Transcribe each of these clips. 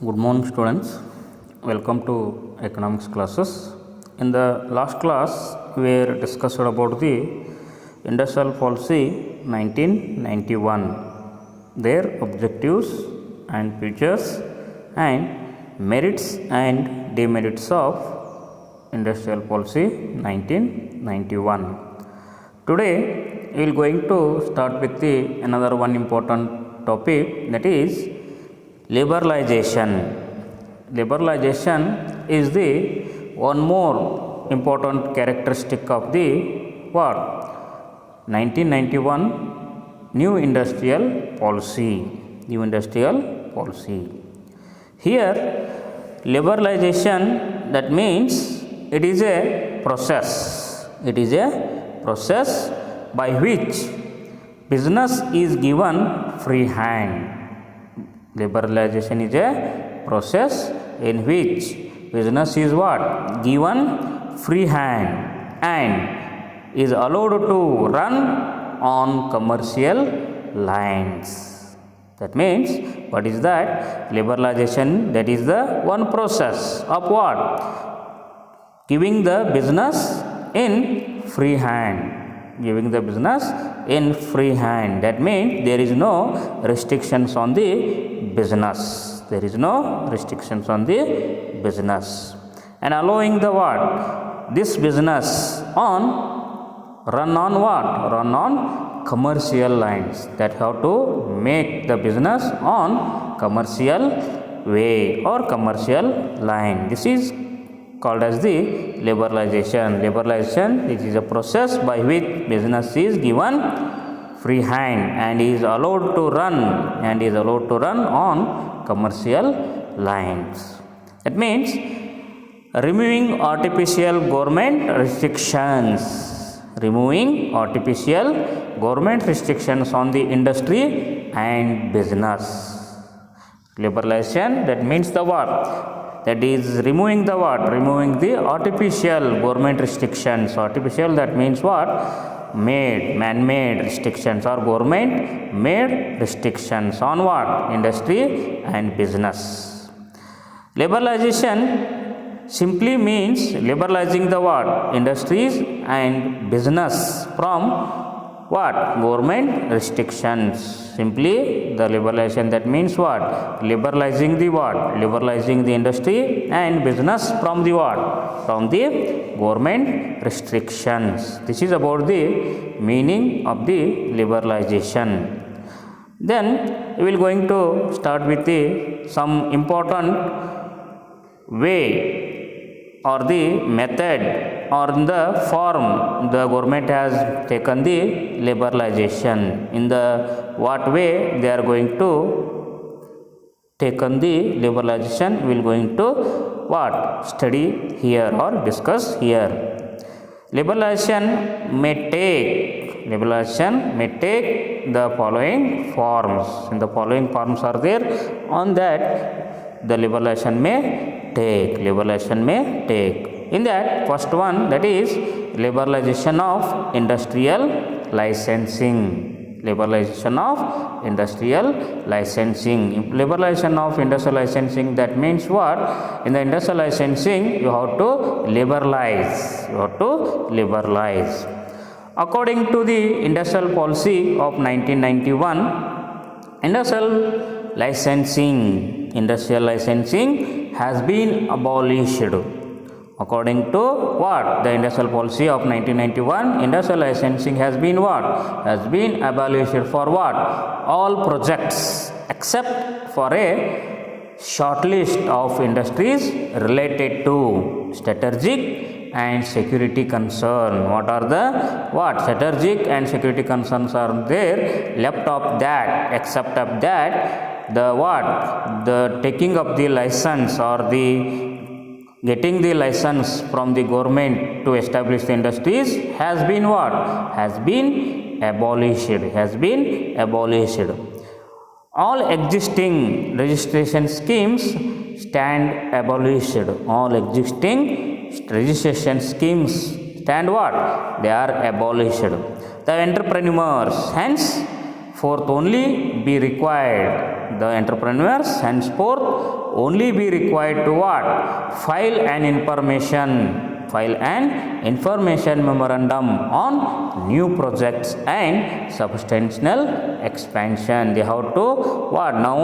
Good morning, students. Welcome to economics classes. In the last class, we discussed about the Industrial Policy 1991, their objectives and features, and merits and demerits of Industrial Policy 1991. Today, we will going to start with the another one important topic, that is liberalization. Liberalization is the one more important characteristic of the what 1991 new industrial policy. Here, liberalization, that means it is a process. It is a process by which business is given free hand. Liberalization is a process in which business is what? Given free hand and is allowed to run on commercial lines. That means, what is that? Liberalization, that is the one process of what? Giving the business in free hand. Giving the business in free hand. That means there is no restrictions on the business. There is no restrictions on the business. And allowing the what? This business run on what? Run on commercial lines. That have to make the business on commercial way or commercial line. This is called as the liberalization. Liberalization, it is a process by which business is given free hand and is allowed to run on commercial lines. That means removing artificial government restrictions. Removing artificial government restrictions on the industry and business. Liberalization, that means the what? That is removing the what? Removing the artificial government restrictions. Artificial, that means what? Man-made restrictions or government-made restrictions on what? Industry and business. Liberalization simply means liberalizing the what? Industries and business from what? Government restrictions. Simply the liberalization, that means what? Liberalizing the what? Liberalizing the industry and business from the what? From the government restrictions. This is about the meaning of the liberalization. Then we will going to start with the some important way or the method or the form the government has taken the liberalization. In the what way they are going to taken the liberalization, we will going to what? Study here or discuss here. Liberalization may take the following forms. And the following forms are there. On that, the liberalization may take. In that, first one, that is liberalization of industrial licensing. Liberalization of industrial licensing. Liberalization of industrial licensing, that means what? In the industrial licensing, you have to liberalize. According to the industrial policy of 1991, industrial licensing has been abolished. According to what? The industrial policy of 1991, industrial licensing has been what? Has been abolished for what? All projects except for a short list of industries related to strategic and security concern. What are the what? Strategic and security concerns are there. Left of that, except of that, the what? The taking of the license or the getting the license from the government to establish the industries has been what? Has been abolished. All existing registration schemes stand abolished. All existing registration schemes stand what? They are abolished. The entrepreneurs hence Fourth, only be required. The entrepreneurs henceforth only be required to what? File an information memorandum on new projects and substantial expansion. They have to what? Now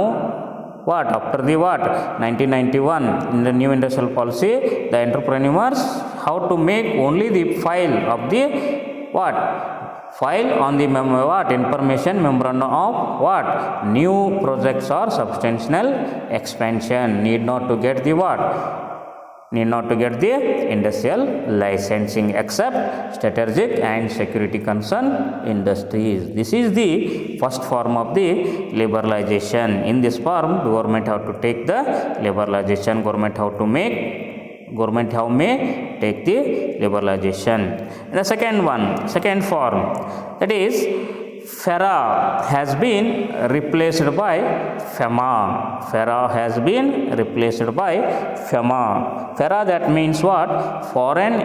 what? After the what? 1991 in the new industrial policy, the entrepreneurs have to make only the file of the what? File on the information memorandum of what? New projects or substantial expansion. Need not to get the what? Need not to get the industrial licensing except strategic and security concern industries. This is the first form of the liberalization. In this form, government have to take the liberalization. Government may take the liberalization. The second form, that is FERA has been replaced by FEMA. FERA has been replaced by FEMA. FERA, that means what? Foreign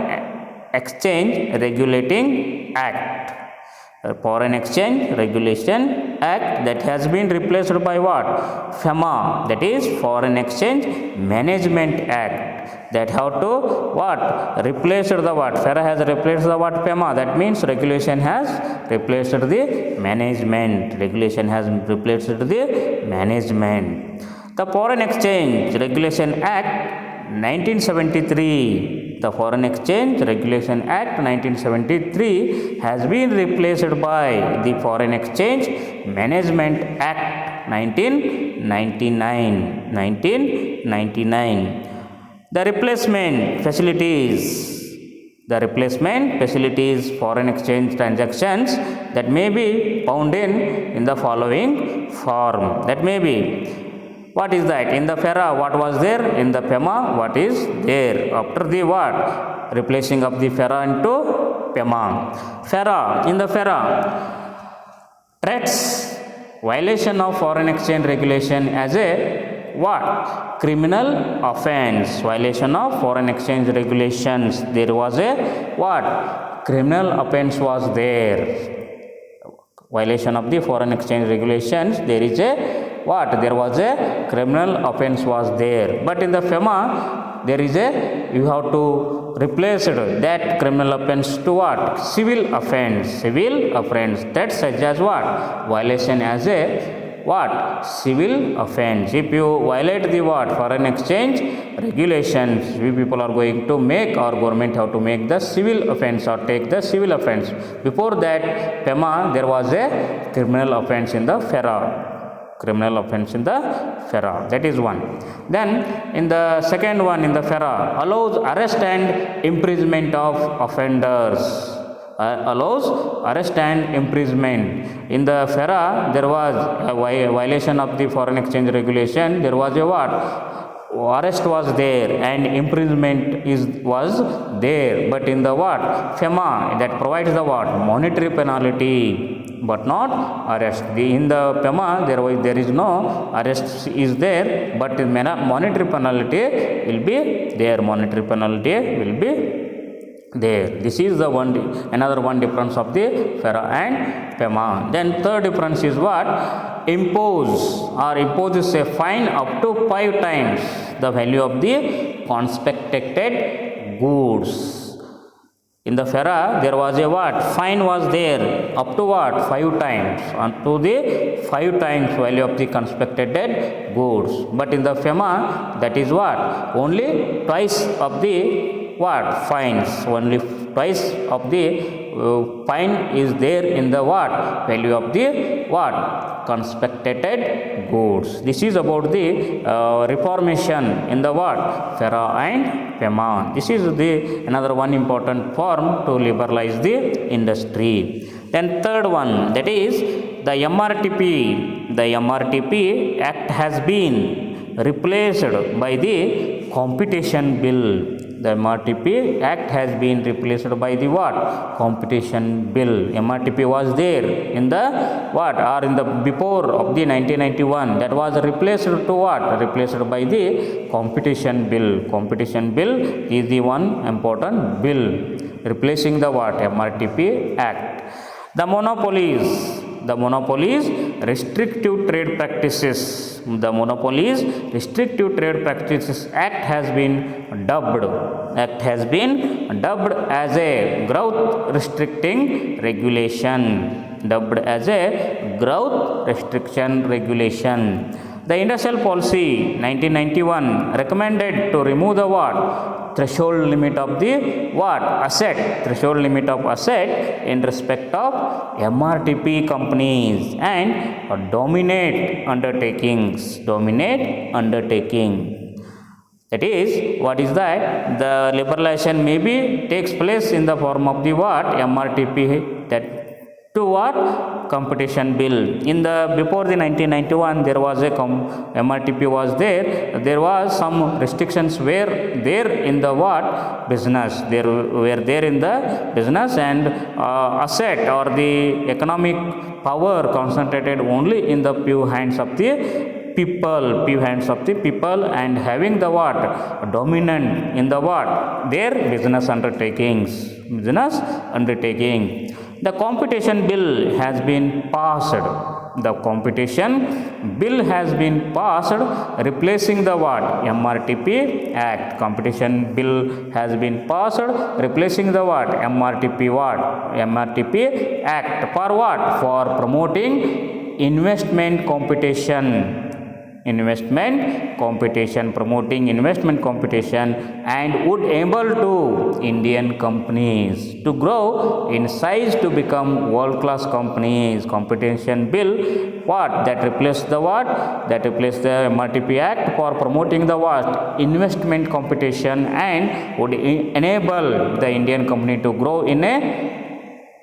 Exchange Regulating Act. Foreign Exchange Regulation Act, that has been replaced by what? FEMA, that is Foreign Exchange Management Act. That have to what? Replaced the what? FERA has replaced the what? FEMA. That means regulation has replaced the management. Regulation has replaced the management. The Foreign Exchange Regulation Act 1973. The Foreign Exchange Regulation Act 1973 has been replaced by the Foreign Exchange Management Act 1999. The replacement facilities, foreign exchange transactions that may be found in the following form. That may be, what is that? In the FERA, what was there? In the FEMA, what is there? After the what? Replacing of the FERA into FEMA. In the FERA, treats violation of foreign exchange regulation as a what? Criminal offense. Violation of foreign exchange regulations. There was a what? Criminal offense was there. Violation of the foreign exchange regulations. There is a what? There was a criminal offense was there. But in the FEMA, there is a, you have to replace that criminal offense to what? Civil offense. That such as what? Violation as a what? Civil offense. If you violate the what? Foreign exchange regulations, we people are going to make, or government have to make the civil offense or take the civil offense. Before that, FEMA, there was a criminal offense in the FERA. That is one. Then in the second one, in the FERA, allows arrest and imprisonment of offenders. Allows arrest and imprisonment. In the FERA, there was a violation of the foreign exchange regulation. There was a what? Arrest was there and imprisonment was there. But in the what? FEMA, that provides the what? Monetary penalty, but not arrest. In the FEMA, there is no arrest is there, but monetary penalty will be there. This is the another one difference of the FERA and FEMA. Then third difference is what? Imposes a fine up to 5 times the value of the conspected goods. In the FERA, there was a what? Fine was there up to what? 5 times. Up to the 5 times value of the conspected goods. But in the FEMA, that is what? Only twice of the what? Fines. Only twice of the fine is there in the what? Value of the what? Conspected goods. This is about the reformation in the what? FERA and FEMA. This is the another one important form to liberalize the industry. Then third one, that is the MRTP. The MRTP Act has been replaced by the Competition Bill. The MRTP Act has been replaced by the what? Competition Bill. MRTP was there in the what? Or in the before of the 1991. That was replaced to what? Replaced by the Competition Bill. Competition Bill is the one important bill replacing the what? MRTP Act. The monopolies. The Monopolies Restrictive Trade Practices. The Monopolies Restrictive Trade Practices Act has been dubbed as a growth restricting regulation. Dubbed as a growth restriction regulation. The Industrial Policy 1991 recommended to remove the what? Threshold limit of the what? Asset. Threshold limit of asset in respect of MRTP companies and dominate undertakings. That is, what is that? The liberalization maybe takes place in the form of the what? MRTP, that to what? Competition bill. In the before the 1991 there was a MRTP was there. There was some restrictions were there in the what? Business. There were there in the business, and asset or the economic power concentrated only in the few hands of the people, and having the what? Dominant in the what? Their business undertaking. The competition bill has been passed. Replacing the what? MRTP Act. Competition bill has been passed replacing the what? MRTP Act. For what? For promoting investment competition, promoting investment competition, and would enable to Indian companies to grow in size to become world class companies. Competition bill what? That replaced the what? That replaced the MRTP Act for promoting the what? Investment competition, and would enable the Indian company to grow in a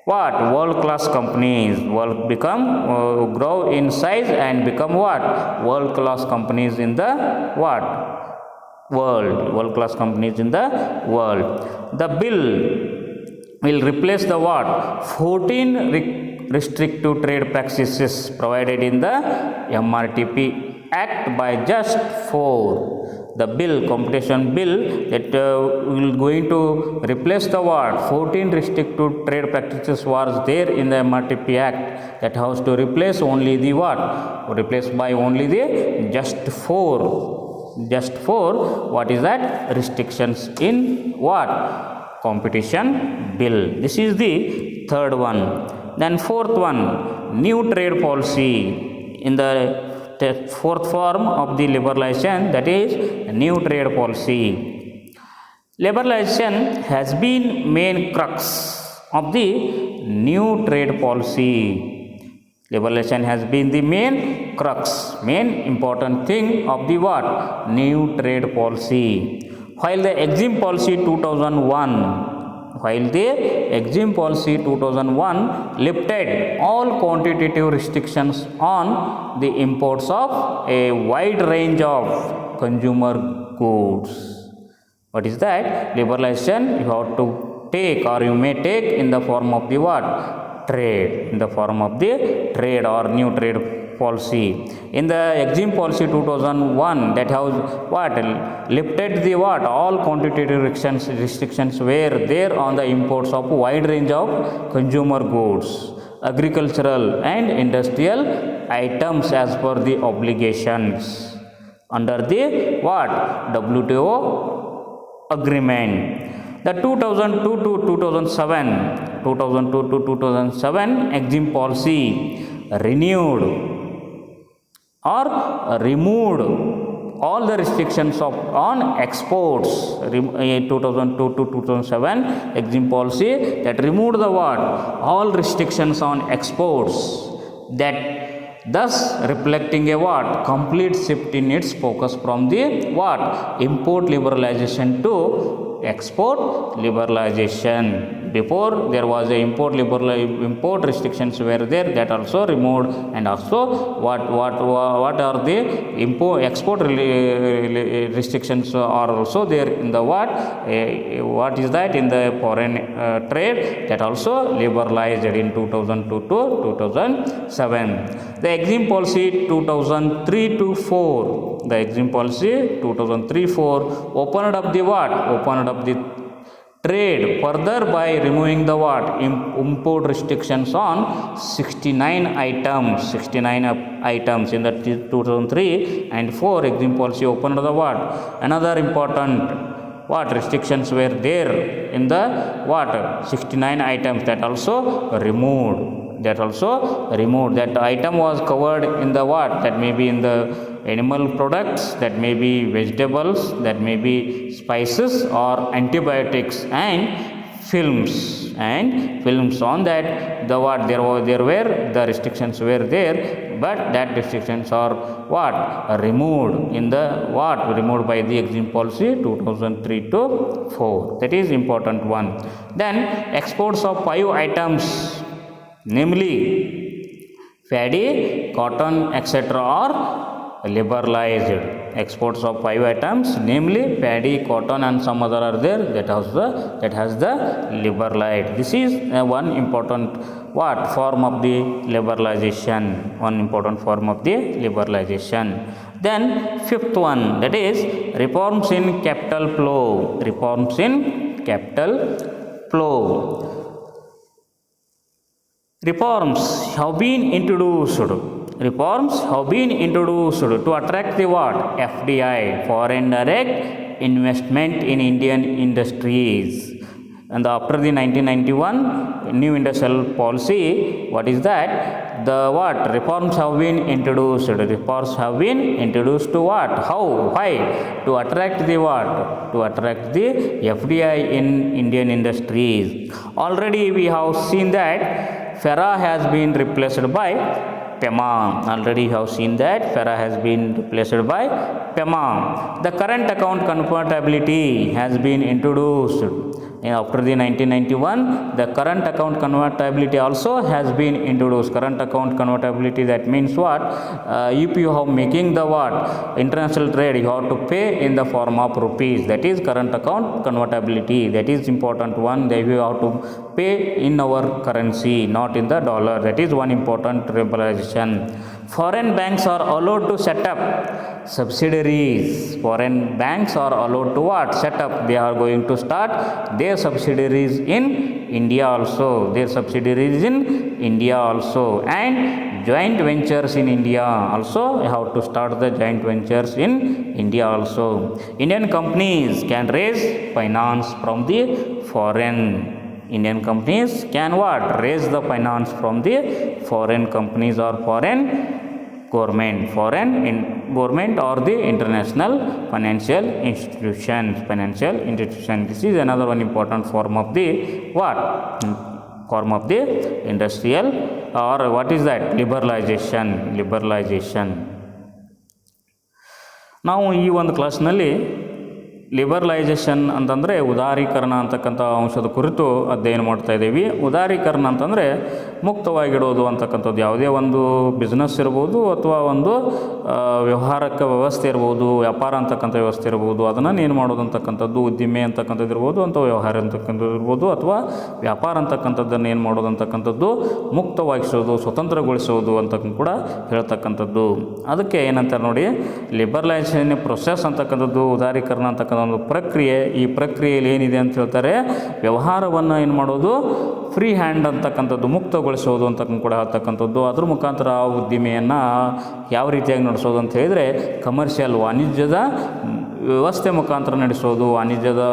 what? World class companies. Grow in size and become what? World class companies in the what? World class companies in the world. The bill will replace the what? 14 restrictive trade practices provided in the MRTP Act by just 4. The bill, competition bill, that will going to replace the what? 14 restrictive trade practices was there in the MRTP Act, that has to replace only the what? Replaced by only the just 4. What is that? Restrictions in what? Competition bill. This is the third one. Then fourth one, new trade policy. In the fourth form of the liberalization, that is new trade policy. Liberalization has been main crux of the new trade policy. Liberalization has been the main crux, main important thing of the what? New trade policy. While the Exim Policy 2001 lifted all quantitative restrictions on the imports of a wide range of consumer goods. What is that? Liberalization you have to take, or you may take in the form of the what? Trade, in the form of the trade or new trade policy. In the Exim Policy 2001, that has what? Lifted the what? All quantitative restrictions were there on the imports of wide range of consumer goods, agricultural and industrial items as per the obligations under the what? WTO agreement. The 2002 to 2007 Exim Policy renewed or removed all the restrictions on exports. 2002 to 2007 Exim Policy that removed the what? All restrictions on exports, that thus reflecting a what? Complete shift in its focus from the what? Import liberalization to export liberalization. Before there was a import restrictions were there, that also removed, and also what are the export restrictions are also there in the what is that? In the foreign trade, that also liberalized in 2002 to 2007. The Exim Policy 2003 to 4, the Exim Policy 2003-4 opened up the what? Opened up the trade further by removing the what import restrictions on 69 items in the 2003 and 4 exim policy opened the what another important what restrictions were there in the what 69 items that also removed that item was covered in the what that may be in the animal products, that may be vegetables, that may be spices or antibiotics and films on that the what there were the restrictions were there, but that restrictions are what removed in the what removed by the exim policy 2003 to 4. That is important one. Then exports of 5 items, namely paddy, cotton, etc. are liberalized. Exports of 5 items, namely paddy, cotton and some other are there, that has the liberalized. This is one important what form of the liberalization, Then fifth one, that is reforms in capital flow. Reforms have been introduced to attract the what FDI, foreign direct investment in Indian industries. And after the 1991 new industrial policy, what is that? The what reforms have been introduced to what? How? Why? To attract the what? To attract the FDI in Indian industries. Already we have seen that FERA has been replaced by PEMA. The current account convertibility has been introduced. After the 1991, the current account convertibility also has been introduced. Current account convertibility, that means what? If you are making the what international trade, you have to pay in the form of rupees. That is current account convertibility. That is important one. That you have to pay in our currency, not in the dollar. That is one important liberalization. Foreign banks are allowed to set up subsidiaries. Foreign banks are allowed to what? Set up. They are going to start their subsidiaries in India also. And joint ventures in India also. You have to start the joint ventures in India also. Indian companies can raise finance from the foreign. Indian companies can what? Raise the finance from the foreign companies or foreign government or the international financial institutions. This is another one important form of the what? Form of the industrial or what is that? Liberalization. ನಾವು ಈ ಒಂದು ಕ್ಲಾಸ್ನಲ್ಲಿ liberalisation ಅಂತಂದರೆ ಉದಾರೀಕರಣ ಅಂತಕ್ಕಂಥ ಅಂಶದ ಕುರಿತು ಅಧ್ಯಯನ ಮಾಡ್ತಾ ಇದ್ದೀವಿ. ಉದಾರೀಕರಣ ಅಂತಂದರೆ ಮುಕ್ತವಾಗಿಡೋದು ಅಂತಕ್ಕಂಥದ್ದು. ಯಾವುದೇ ಒಂದು ಬಿಸ್ನೆಸ್ ಇರ್ಬೋದು ಅಥವಾ ಒಂದು ವ್ಯವಹಾರಕ್ಕೆ ವ್ಯವಸ್ಥೆ ಇರ್ಬೋದು, ವ್ಯಾಪಾರ ಅಂತಕ್ಕಂಥ ವ್ಯವಸ್ಥೆ ಇರ್ಬೋದು, ಅದನ್ನು ಏನು ಮಾಡೋದು ಅಂತಕ್ಕಂಥದ್ದು, ಉದ್ದಿಮೆ ಅಂತಕ್ಕಂಥದ್ದು ಇರ್ಬೋದು, ಅಥವಾ ವ್ಯವಹಾರ ಅಂತಕ್ಕಂಥದ್ದು ಇರ್ಬೋದು, ಅಥವಾ ವ್ಯಾಪಾರ ಅಂತಕ್ಕಂಥದ್ದನ್ನು ಏನು ಮಾಡೋದು ಅಂತಕ್ಕಂಥದ್ದು ಮುಕ್ತವಾಗಿಸೋದು, ಸ್ವತಂತ್ರಗೊಳಿಸೋದು ಅಂತ ಕೂಡ ಹೇಳ್ತಕ್ಕಂಥದ್ದು. ಅದಕ್ಕೆ ಏನಂತಾರೆ ನೋಡಿ, ಲಿಬರಲೈಸೇಷನ್ ಪ್ರೊಸೆಸ್ ಅಂತಕ್ಕಂಥದ್ದು, ಉದಾರೀಕರಣ ಅಂತಕ್ಕಂಥ ಒಂದು ಪ್ರಕ್ರಿಯೆ. ಈ ಪ್ರಕ್ರಿಯೆಯಲ್ಲಿ ಏನಿದೆ ಅಂತ ಹೇಳ್ತಾರೆ, ವ್ಯವಹಾರವನ್ನು ಏನು ಮಾಡೋದು, ಫ್ರೀ ಹ್ಯಾಂಡ್ ಅಂತಕ್ಕಂಥದ್ದು, ಮುಕ್ತಗೊಳಿಸೋದು ಅಂತ ಕೂಡ ಹೇಳ್ತಕ್ಕಂಥದ್ದು. ಅದ್ರ ಮುಖಾಂತರ ಆ ಉದ್ದಿಮೆಯನ್ನು ಯಾವ ರೀತಿಯಾಗಿ ನಡೆಸೋದು ಅಂತ ಹೇಳಿದರೆ, ಕಮರ್ಷಿಯಲ್ ವಾಣಿಜ್ಯದ ವ್ಯವಸ್ಥೆ ಮುಖಾಂತರ ನಡೆಸೋದು, ವಾಣಿಜ್ಯದ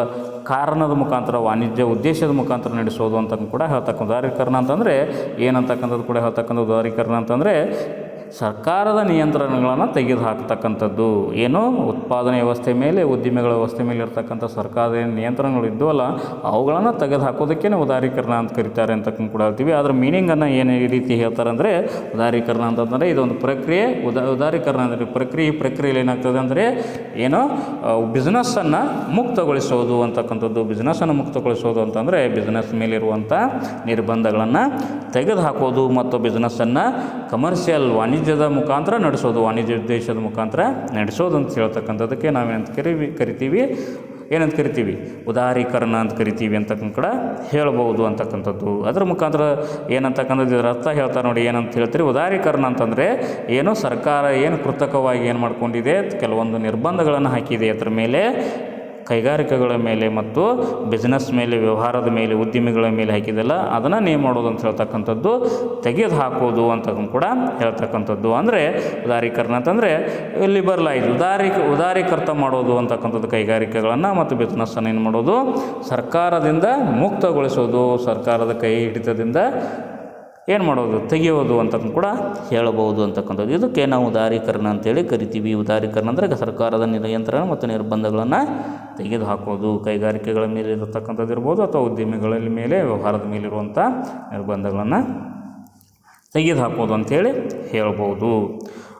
ಕಾರಣದ ಮುಖಾಂತರ, ವಾಣಿಜ್ಯ ಉದ್ದೇಶದ ಮುಖಾಂತರ ನಡೆಸೋದು ಅಂತ ಕೂಡ ಹೇಳ್ತಕ್ಕಂಥ. ಉದಾರೀಕರಣ ಅಂತಂದರೆ ಏನಂತಕ್ಕಂಥದ್ದು ಕೂಡ ಹೇಳ್ತಕ್ಕಂಥ. ಉದಾರೀಕರಣ ಅಂತಂದರೆ ಸರ್ಕಾರದ ನಿಯಂತ್ರಣಗಳನ್ನು ತೆಗೆದು ಹಾಕ್ತಕ್ಕಂಥದ್ದು. ಏನು ಉತ್ಪಾದನೆ ವ್ಯವಸ್ಥೆ ಮೇಲೆ, ಉದ್ದಿಮೆಗಳ ವ್ಯವಸ್ಥೆ ಮೇಲೆ ಇರ್ತಕ್ಕಂಥ ಸರ್ಕಾರದ ನಿಯಂತ್ರಣಗಳು ಇದ್ದವಲ್ಲ, ಅವುಗಳನ್ನು ತೆಗೆದು ಹಾಕೋದಕ್ಕೇ ಉದಾರೀಕರಣ ಅಂತ ಕರೀತಾರೆ ಅಂತ ಕೂಡ ಹೇಳ್ತೀವಿ. ಅದರ ಮೀನಿಂಗನ್ನು ಏನು ಈ ರೀತಿ ಹೇಳ್ತಾರೆ ಅಂದರೆ, ಉದಾರೀಕರಣ ಅಂತಂದರೆ ಇದೊಂದು ಪ್ರಕ್ರಿಯೆ. ಉದಾರೀಕರಣ ಅಂದರೆ ಪ್ರಕ್ರಿಯೆಯಲ್ಲಿ ಏನಾಗ್ತದೆ ಅಂದರೆ ಏನು, ಬಿಸ್ನೆಸ್ಸನ್ನು ಮುಕ್ತಗೊಳಿಸೋದು ಅಂತಕ್ಕಂಥದ್ದು. ಬಿಸ್ನೆಸ್ಸನ್ನು ಮುಕ್ತಗೊಳಿಸೋದು ಅಂತಂದರೆ ಬಿಸ್ನೆಸ್ ಮೇಲಿರುವಂಥ ನಿರ್ಬಂಧಗಳನ್ನು ತೆಗೆದು ಹಾಕೋದು ಮತ್ತು ಬಿಸ್ನೆಸ್ಸನ್ನು ಕಮರ್ಷಿಯಲ್ ವಾಣಿಜ್ಯದ ಮುಖಾಂತರ ನಡೆಸೋದು, ವಾಣಿಜ್ಯ ಉದ್ದೇಶದ ಮುಖಾಂತರ ನಡೆಸೋದು ಅಂತ ಹೇಳ್ತಕ್ಕಂಥದ್ದಕ್ಕೆ ನಾವೇನಂತ ಕರಿತೀವಿ, ಉದಾರೀಕರಣ ಅಂತ ಕರಿತೀವಿ ಅಂತ ಕೂಡ ಹೇಳ್ಬೋದು ಅಂತಕ್ಕಂಥದ್ದು. ಅದರ ಮುಖಾಂತರ ಏನಂತಕ್ಕಂಥದ್ದು ಇದರ ಅರ್ಥ ಹೇಳ್ತಾರೆ ನೋಡಿ. ಏನಂತ ಹೇಳ್ತೀರಿ, ಉದಾರೀಕರಣ ಅಂತಂದರೆ ಏನು, ಸರ್ಕಾರ ಏನು ಕೃತಕವಾಗಿ ಏನು ಮಾಡ್ಕೊಂಡಿದೆ, ಕೆಲವೊಂದು ನಿರ್ಬಂಧಗಳನ್ನು ಹಾಕಿದೆ ಅದರ ಮೇಲೆ, ಕೈಗಾರಿಕೆಗಳ ಮೇಲೆ ಮತ್ತು ಬಿಸ್ನೆಸ್ ಮೇಲೆ, ವ್ಯವಹಾರದ ಮೇಲೆ, ಉದ್ಯಮಿಗಳ ಮೇಲೆ ಹಾಕಿದೆಲ್ಲ ಅದನ್ನು ನೇಮ್ ಮಾಡೋದು ಅಂತ ಹೇಳ್ತಕ್ಕಂಥದ್ದು, ತೆಗೆದು ಹಾಕೋದು ಅಂತ ಕೂಡ ಹೇಳ್ತಕ್ಕಂಥದ್ದು. ಅಂದರೆ ಉದಾರೀಕರಣ ಅಂತಂದರೆ ಲಿಬರಲೈಸ್, ಉದಾರೀಕೃತ ಮಾಡೋದು ಅಂತಕ್ಕಂಥದ್ದು ಕೈಗಾರಿಕೆಗಳನ್ನು ಮತ್ತು ಬಿಸ್ನೆಸ್ಸನ್ನು ಏನು ಮಾಡೋದು, ಸರ್ಕಾರದಿಂದ ಮುಕ್ತಗೊಳಿಸೋದು, ಸರ್ಕಾರದ ಕೈ ಹಿಡಿತದಿಂದ ಏನು ಮಾಡೋದು, ತೆಗೆಯೋದು ಅಂತ ಕೂಡ ಹೇಳಬಹುದು ಅಂತಕ್ಕಂಥದ್ದು. ಇದಕ್ಕೆ ನಾವು ಉದಾರೀಕರಣ ಅಂತೇಳಿ ಕರಿತೀವಿ. ಉದಾರೀಕರಣ ಅಂದರೆ ಸರ್ಕಾರದ ನಿಯಂತ್ರಣ ಮತ್ತು ನಿರ್ಬಂಧಗಳನ್ನು ತೆಗೆದು ಹಾಕೋದು, ಕೈಗಾರಿಕೆಗಳ ಮೇಲೆ ಇರತಕ್ಕಂಥದ್ದು ಇರ್ಬೋದು ಅಥವಾ ಉದ್ಯಮಿಗಳ ಮೇಲೆ, ವ್ಯವಹಾರದ ಮೇಲಿರುವಂಥ ನಿರ್ಬಂಧಗಳನ್ನು ತೆಗೆದು ಹಾಕೋದು ಅಂಥೇಳಿ ಹೇಳ್ಬೋದು.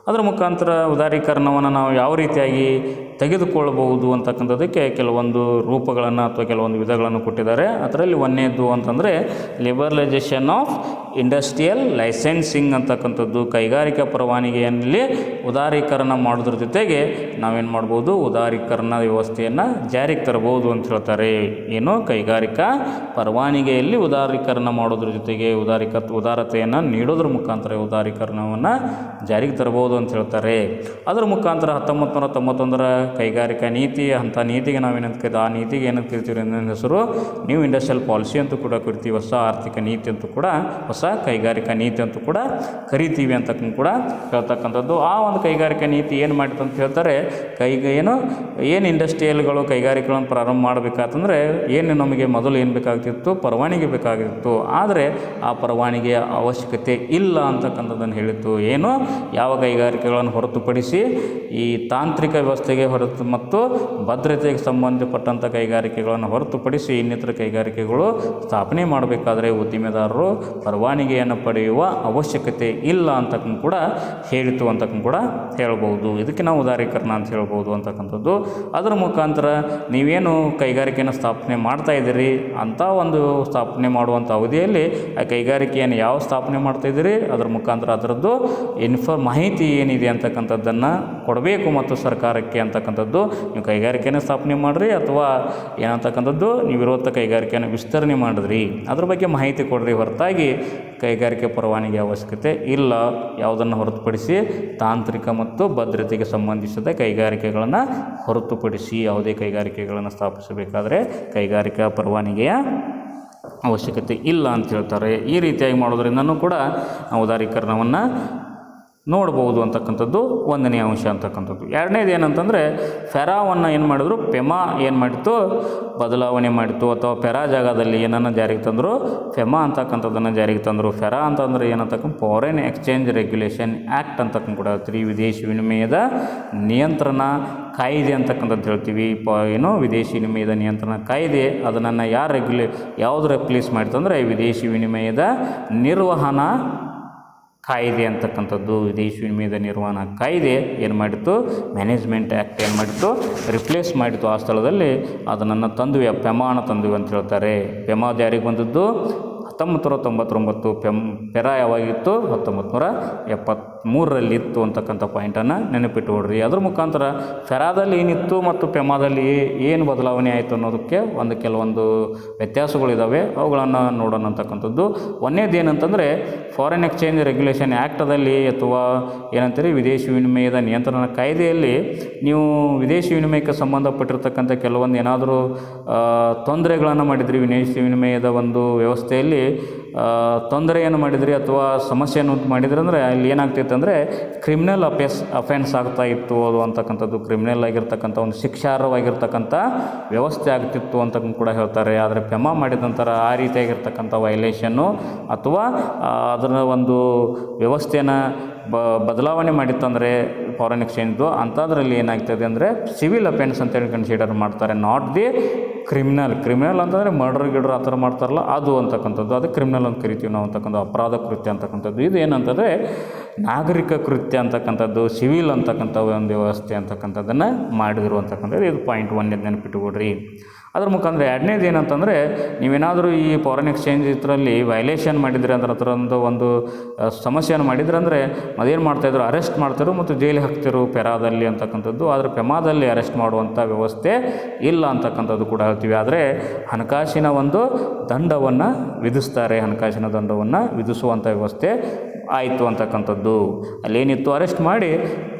ಅದರ ಮುಖಾಂತರ ಉದಾರೀಕರಣವನ್ನು ನಾವು ಯಾವ ರೀತಿಯಾಗಿ ತೆಗೆದುಕೊಳ್ಳಬಹುದು ಅಂತಕ್ಕಂಥದ್ದಕ್ಕೆ ಕೆಲವೊಂದು ರೂಪಗಳನ್ನು ಅಥವಾ ಕೆಲವೊಂದು ವಿಧಗಳನ್ನು ಕೊಟ್ಟಿದ್ದಾರೆ. ಅದರಲ್ಲಿ ಒಂದನೇದು ಅಂತಂದರೆ ಲಿಬರಲೈಸೇಷನ್ ಆಫ್ ಇಂಡಸ್ಟ್ರಿಯಲ್ ಲೈಸೆನ್ಸಿಂಗ್ ಅಂತಕ್ಕಂಥದ್ದು. ಕೈಗಾರಿಕಾ ಪರವಾನಗಿಯಲ್ಲಿ ಉದಾರೀಕರಣ ಮಾಡೋದ್ರ ಜೊತೆಗೆ ನಾವೇನು ಮಾಡ್ಬೋದು, ಉದಾರೀಕರಣ ವ್ಯವಸ್ಥೆಯನ್ನು ಜಾರಿಗೆ ತರಬಹುದು ಅಂತ ಹೇಳ್ತಾರೆ. ಏನು, ಕೈಗಾರಿಕಾ ಪರವಾನಗಿಯಲ್ಲಿ ಉದಾರೀಕರಣ ಮಾಡೋದ್ರ ಜೊತೆಗೆ ಉದಾರತೆಯನ್ನು ನೀಡೋದ್ರ ಮುಖಾಂತರ ಉದಾರೀಕರಣವನ್ನು ಜಾರಿಗೆ ತರಬಹುದು ಅಂತ ಹೇಳ್ತಾರೆ. ಅದರ ಮುಖಾಂತರ 1991ರ ಕೈಗಾರಿಕಾ ನೀತಿ, ಅಂಥ ನೀತಿಗೆ ನಾವೇನಂತ ಆ ನೀತಿಗೆ ಏನಂತ ಕರಿತೀವಿ ಅನ್ನೋ ಹೆಸರು ನ್ಯೂ ಇಂಡಸ್ಟ್ರಿಯಲ್ ಪಾಲಿಸಿ ಅಂತೂ ಕೂಡ ಕರಿತೀವಿ. ಹೊಸ ಆರ್ಥಿಕ ನೀತಿ ಅಂತೂ ಕೂಡ, ಹೊಸ ಕೈಗಾರಿಕಾ ನೀತಿ ಅಂತೂ ಕೂಡ ಕರಿತೀವಿ ಅಂತ ಕೂಡ ಹೇಳ್ತಕ್ಕಂಥದ್ದು. ಆ ಒಂದು ಕೈಗಾರಿಕಾ ನೀತಿ ಏನು ಮಾಡಿತು ಅಂತ ಹೇಳ್ತಾರೆ, ಏನು ಇಂಡಸ್ಟ್ರಿಯಲ್ಗಳು ಕೈಗಾರಿಕೆಗಳನ್ನು ಪ್ರಾರಂಭ ಮಾಡಬೇಕಾತಂದರೆ ನಮಗೆ ಮೊದಲು ಏನು ಬೇಕಾಗ್ತಿತ್ತು, ಪರವಾನಗಿ ಬೇಕಾಗಿತ್ತು. ಆದರೆ ಆ ಪರವಾನಗಿಯ ಅವಶ್ಯಕತೆ ಇಲ್ಲ ಅಂತಕ್ಕಂಥದ್ದನ್ನು ಹೇಳಿತ್ತು. ಯಾವ ಕೈಗಾರಿಕೆಗಳನ್ನು ಹೊರತುಪಡಿಸಿ ಈ ತಾಂತ್ರಿಕ ವ್ಯವಸ್ಥೆಗೆ ಹೊರತು ಮತ್ತು ಭದ್ರತೆಗೆ ಸಂಬಂಧಪಟ್ಟಂಥ ಕೈಗಾರಿಕೆಗಳನ್ನು ಹೊರತುಪಡಿಸಿ ಇನ್ನಿತರ ಕೈಗಾರಿಕೆಗಳು ಸ್ಥಾಪನೆ ಮಾಡಬೇಕಾದ್ರೆ ಉದ್ದಿಮೆದಾರರು ಪರವಾನಗಿಯನ್ನು ಪಡೆಯುವ ಅವಶ್ಯಕತೆ ಇಲ್ಲ ಅಂತಕ್ಕೂ ಕೂಡ ಹೇಳಿತು ಅಂತಕ್ಕೂ ಕೂಡ ಹೇಳ್ಬೋದು. ಇದಕ್ಕೆ ನಾವು ಉದಾರೀಕರಣ ಅಂತ ಹೇಳ್ಬೋದು ಅಂತಕ್ಕಂಥದ್ದು. ಅದರ ಮುಖಾಂತರ ನೀವೇನು ಕೈಗಾರಿಕೆಯನ್ನು ಸ್ಥಾಪನೆ ಮಾಡ್ತಾ ಇದ್ದೀರಿ, ಅಂಥ ಒಂದು ಸ್ಥಾಪನೆ ಮಾಡುವಂಥ ಅವಧಿಯಲ್ಲಿ ಆ ಕೈಗಾರಿಕೆಯನ್ನು ಯಾವ ಸ್ಥಾಪನೆ ಮಾಡ್ತಾಯಿದ್ದೀರಿ ಅದರ ಮುಖಾಂತರ ಅದರದ್ದು ಮಾಹಿತಿ ಏನಿದೆ ಅಂತಕ್ಕಂಥದ್ದನ್ನು ಕೊಡಬೇಕು ಮತ್ತು ಸರ್ಕಾರಕ್ಕೆ ಅಂತಕ್ಕಂಥದ್ದು. ನೀವು ಕೈಗಾರಿಕೆಯನ್ನು ಸ್ಥಾಪನೆ ಮಾಡಿರಿ ಅಥವಾ ಏನಂತಕ್ಕಂಥದ್ದು ನೀವಿರುವಂಥ ಕೈಗಾರಿಕೆಯನ್ನು ವಿಸ್ತರಣೆ ಮಾಡಿದ್ರಿ ಅದ್ರ ಬಗ್ಗೆ ಮಾಹಿತಿ ಕೊಡ್ರಿ, ಹೊರತಾಗಿ ಕೈಗಾರಿಕೆ ಪರವಾನಗಿ ಅವಶ್ಯಕತೆ ಇಲ್ಲ. ಯಾವುದನ್ನು ಹೊರತುಪಡಿಸಿ ತಾಂತ್ರಿಕ ಮತ್ತು ಭದ್ರತೆಗೆ ಸಂಬಂಧಿಸಿದ ಕೈಗಾರಿಕೆಗಳನ್ನು ಹೊರತುಪಡಿಸಿ ಯಾವುದೇ ಕೈಗಾರಿಕೆಗಳನ್ನು ಸ್ಥಾಪಿಸಬೇಕಾದರೆ ಕೈಗಾರಿಕಾ ಪರವಾನಗಿಯ ಅವಶ್ಯಕತೆ ಇಲ್ಲ ಅಂತ ಹೇಳ್ತಾರೆ. ಈ ರೀತಿಯಾಗಿ ಮಾಡೋದ್ರಿಂದನೂ ಕೂಡ ನಾವು ಉದಾರೀಕರಣವನ್ನು ನೋಡ್ಬೋದು ಅಂತಕ್ಕಂಥದ್ದು ಒಂದನೇ ಅಂಶ ಅಂತಕ್ಕಂಥದ್ದು. ಎರಡನೇದು ಏನಂತಂದರೆ ಫೆರಾವನ್ನು ಏನು ಮಾಡಿದ್ರು, ಪೆಮಾ ಏನು ಮಾಡಿತ್ತು, ಬದಲಾವಣೆ ಮಾಡಿತ್ತು. ಅಥವಾ ಫೆರಾ ಜಾಗದಲ್ಲಿ ಏನನ್ನು ಜಾರಿಗೆ ತಂದರು, ಫೆಮಾ ಅಂತಕ್ಕಂಥದ್ದನ್ನು ಜಾರಿಗೆ ತಂದರು. ಫೆರಾ ಅಂತಂದರೆ ಏನಂತಕ್ಕ ಫಾರಿನ್ ಎಕ್ಸ್ಚೇಂಜ್ ರೆಗ್ಯುಲೇಷನ್ ಆ್ಯಕ್ಟ್ ಅಂತಕ್ಕಂಥ ಕೂಡ ವಿದೇಶಿ ವಿನಿಮಯದ ನಿಯಂತ್ರಣ ಕಾಯ್ದೆ ಅಂತಕ್ಕಂಥದ್ದು ಹೇಳ್ತೀವಿ. ವಿದೇಶಿ ವಿನಿಮಯದ ನಿಯಂತ್ರಣ ಕಾಯ್ದೆ ಅದನ್ನು ಯಾವುದು ರೆಪ್ಲೇಸ್ ಮಾಡಿತಂದರೆ ವಿದೇಶಿ ವಿನಿಮಯದ ನಿರ್ವಹಣಾ ಕಾಯ್ದೆ ಅಂತಕ್ಕಂಥದ್ದು. ವಿದೇಶಿ ವಿನಿಮಯದ ನಿರ್ವಹಣಾ ಕಾಯ್ದೆ ಏನು ಮಾಡಿತ್ತು, ಮ್ಯಾನೇಜ್ಮೆಂಟ್ ಆ್ಯಕ್ಟ್ ಏನು ಮಾಡಿತ್ತು, ರಿಪ್ಲೇಸ್ ಮಾಡಿತ್ತು. ಆ ಸ್ಥಳದಲ್ಲಿ ಅದನ್ನು ತಂದ್ವಿ, ಪೆಮಾನ ತಂದ್ವಿ ಅಂತ ಹೇಳ್ತಾರೆ. ಪೆಮಾ ಜಾರಿಗೆ ಬಂದದ್ದು 1999. ಫೆರಾ ಯಾವಾಗಿತ್ತು, 1973ರಲ್ಲಿ ಇತ್ತು ಅಂತಕ್ಕಂಥ ಪಾಯಿಂಟನ್ನು ನೆನಪಿಟ್ಟುಕೊಡ್ರಿ. ಅದ್ರ ಮುಖಾಂತರ ಫೆರಾದಲ್ಲಿ ಏನಿತ್ತು ಮತ್ತು ಪೆಮಾದಲ್ಲಿ ಏನು ಬದಲಾವಣೆ ಆಯಿತು ಅನ್ನೋದಕ್ಕೆ ಕೆಲವೊಂದು ವ್ಯತ್ಯಾಸಗಳಿದ್ದಾವೆ, ಅವುಗಳನ್ನು ನೋಡೋಣ ಅಂತಕ್ಕಂಥದ್ದು. ಒಂದೇದು ಏನಂತಂದರೆ ಫಾರಿನ್ ಎಕ್ಸ್ಚೇಂಜ್ ರೆಗ್ಯುಲೇಷನ್ ಆ್ಯಕ್ಟದಲ್ಲಿ ಅಥವಾ ಏನಂತೀರಿ ವಿದೇಶಿ ವಿನಿಮಯದ ನಿಯಂತ್ರಣ ಕಾಯ್ದೆಯಲ್ಲಿ ನೀವು ವಿದೇಶಿ ವಿನಿಮಯಕ್ಕೆ ಸಂಬಂಧಪಟ್ಟಿರ್ತಕ್ಕಂಥ ಕೆಲವೊಂದು ಏನಾದರೂ ತೊಂದರೆಗಳನ್ನು ಮಾಡಿದ್ರಿ, ವಿದೇಶಿ ವಿನಿಮಯದ ಒಂದು ವ್ಯವಸ್ಥೆಯಲ್ಲಿ ತೊಂದರೆಯನ್ನು ಮಾಡಿದ್ರಿ ಅಥವಾ ಸಮಸ್ಯೆಯನ್ನು ಉಂಟು ಮಾಡಿದ್ರಿ ಅಂದರೆ ಅಲ್ಲಿ ಏನಾಗ್ತಿತ್ತು ಅಂದರೆ ಕ್ರಿಮಿನಲ್ ಅಫೆನ್ಸ್ ಆಗ್ತಾ ಇತ್ತು ಅದು ಅಂತಕ್ಕಂಥದ್ದು. ಕ್ರಿಮಿನಲ್ ಆಗಿರ್ತಕ್ಕಂಥ ಒಂದು ಶಿಕ್ಷಾರ್ಹವಾಗಿರ್ತಕ್ಕಂಥ ವ್ಯವಸ್ಥೆ ಆಗ್ತಿತ್ತು ಅಂತ ಕೂಡ ಹೇಳ್ತಾರೆ. ಆದರೆ ಪೆಮಾ ಮಾಡಿದ ನಂತರ ಆ ರೀತಿಯಾಗಿರ್ತಕ್ಕಂಥ ವೈಲೇಷನ್ನು ಅಥವಾ ಅದರ ಒಂದು ವ್ಯವಸ್ಥೆಯನ್ನು ಬದಲಾವಣೆ ಮಾಡಿತ್ತಂದರೆ ಫಾರಿನ್ ಎಕ್ಸ್ಚೇಂಜ್ದು ಅಂಥದ್ರಲ್ಲಿ ಏನಾಗ್ತದೆ ಅಂದರೆ ಸಿವಿಲ್ ಅಫೆನ್ಸ್ ಅಂತೇಳಿ ಕನ್ಸಿಡರ್ ಮಾಡ್ತಾರೆ, ನಾಟ್ ದಿ ಕ್ರಿಮಿನಲ್ ಅಂತಂದರೆ ಮರ್ಡರ್ ಆ ಥರ ಮಾಡ್ತಾರಲ್ಲ ಅದು ಅಂತಕ್ಕಂಥದ್ದು, ಅದು ಕ್ರಿಮಿನಲ್ ಅಂತ ಕರಿತೀವಿ ನಾವು ಅಂತಕ್ಕಂಥ ಅಪರಾಧ ಕೃತ್ಯ ಅಂತಕ್ಕಂಥದ್ದು. ಇದು ಏನಂತಂದರೆ ನಾಗರಿಕ ಕೃತ್ಯ ಅಂತಕ್ಕಂಥದ್ದು, ಸಿವಿಲ್ ಅಂತಕ್ಕಂಥ ಒಂದು ವ್ಯವಸ್ಥೆ ಅಂತಕ್ಕಂಥದ್ದನ್ನು ಮಾಡಿದ್ರು ಅಂತಕ್ಕಂಥದ್ದು. ಇದು ಪಾಯಿಂಟ್ 1 ನೆನಪಿಟ್ಟುಕೊಡ್ರಿ. ಅದ್ರ ಮುಖಾಂತರ ಎರಡನೇದು ಏನಂತಂದರೆ ನೀವೇನಾದರೂ ಈ ಫಾರಿನ್ ಎಕ್ಸ್ಚೇಂಜ್ ಇದರಲ್ಲಿ ವೈಲೇಷನ್ ಮಾಡಿದರೆ ಅಂದ್ರೆ ಅದರೊಂದು ಒಂದು ಸಮಸ್ಯೆಯನ್ನು ಮಾಡಿದ್ರೆ ಅಂದರೆ ಅದೇನು ಮಾಡ್ತಾಯಿದ್ರು, ಅರೆಸ್ಟ್ ಮಾಡ್ತಿದ್ರು ಮತ್ತು ಜೈಲಿಗೆ ಹಾಕ್ತಿರು ಫೆರಾದಲ್ಲಿ ಅಂತಕ್ಕಂಥದ್ದು. ಆದರೆ ಪೆಮಾದಲ್ಲಿ ಅರೆಸ್ಟ್ ಮಾಡುವಂಥ ವ್ಯವಸ್ಥೆ ಇಲ್ಲ ಅಂತಕ್ಕಂಥದ್ದು ಕೂಡ ಹೇಳ್ತೀವಿ. ಆದರೆ ಹಣಕಾಸಿನ ಒಂದು ದಂಡವನ್ನು ವಿಧಿಸ್ತಾರೆ, ಹಣಕಾಸಿನ ದಂಡವನ್ನು ವಿಧಿಸುವಂಥ ವ್ಯವಸ್ಥೆ ಆಯಿತು ಅಂತಕ್ಕಂಥದ್ದು. ಅಲ್ಲೇನಿತ್ತು, ಅರೆಸ್ಟ್ ಮಾಡಿ